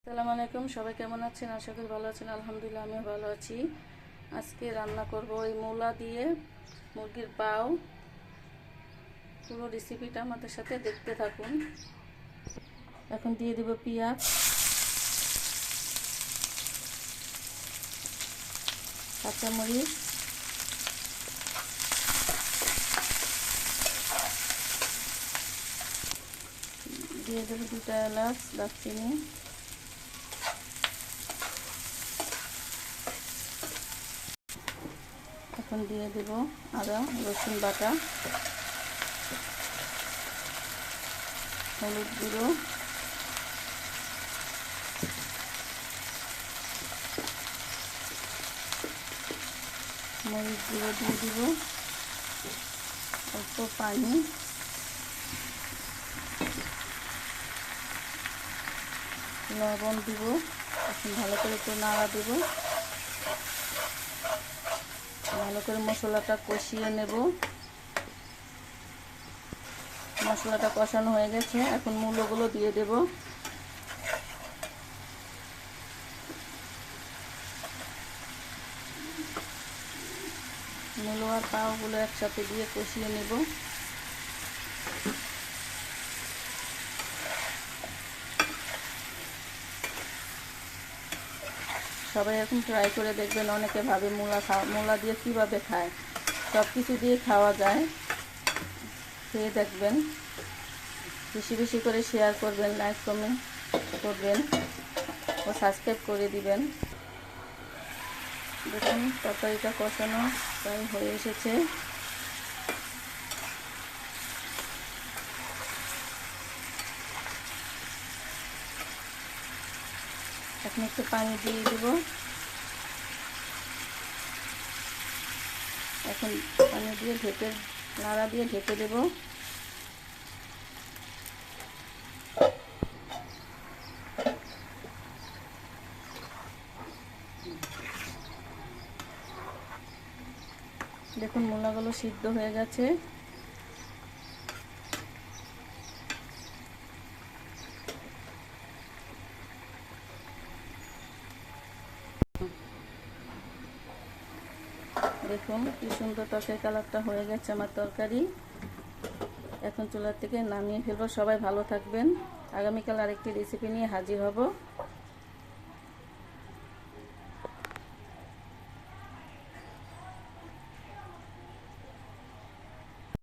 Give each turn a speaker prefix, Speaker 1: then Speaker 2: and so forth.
Speaker 1: আসসালামু আলাইকুম, সবাই কেমন আছেন? আশা করি ভালো আছেন। আলহামদুলিল্লাহ আমিও ভালো আছি। আজকে রান্না করব এই মূলা দিয়ে মুরগির পাও। পুরো রেসিপিটা আমাদের সাথে দেখতে থাকুন। এখন দিয়ে দেব পেঁয়াজ, কাঁচামরিচ, দিয়ে দেব 2টা এলাচ, দারচিনি, এখন দিয়ে দেব আদা রসুন বাটা, হলুদ গুঁড়ো, মরিচ গুঁড়ো দিয়ে দেব, অল্প পানি, লবণ দিব, এখন ভালো করে একটু নাড়া দেব। ভালো করে মশলাটা কষিয়ে নেব। মশলাটা কষানো হয়ে গেছে, এখন মূলগুলো দিয়ে দেব। মূলো আর পাওগুলো একসাথে দিয়ে কষিয়ে নেব। সবাই এখন ট্রাই করে দেখবেন। অনেকে ভাবে মূলা দিয়ে কীভাবে খায়। সব কিছু দিয়ে খাওয়া যায়। খেয়ে দেখবেন। বেশি বেশি করে শেয়ার করবেন, লাইক কমেন্ট করবেন ও সাবস্ক্রাইব করে দিবেন। দেখুন তরকারিটা কষানো প্রায় হয়ে এসেছে। এখন একটু পানি দিয়ে দেব। এখন পানি দিয়ে নাড়া দিয়ে ঢেকে দেব। দেখুন মূলাগুলো সিদ্ধ হয়ে গেছে। দেখুন কি সুন্দর তরকারি কালারটা হয়ে গেছে আমার তরকারি। এখন চুলার থেকে নামিয়ে ফেলবো। সবাই ভালো থাকবেন। আগামীকাল আরেকটি রেসিপি নিয়ে হাজির হব।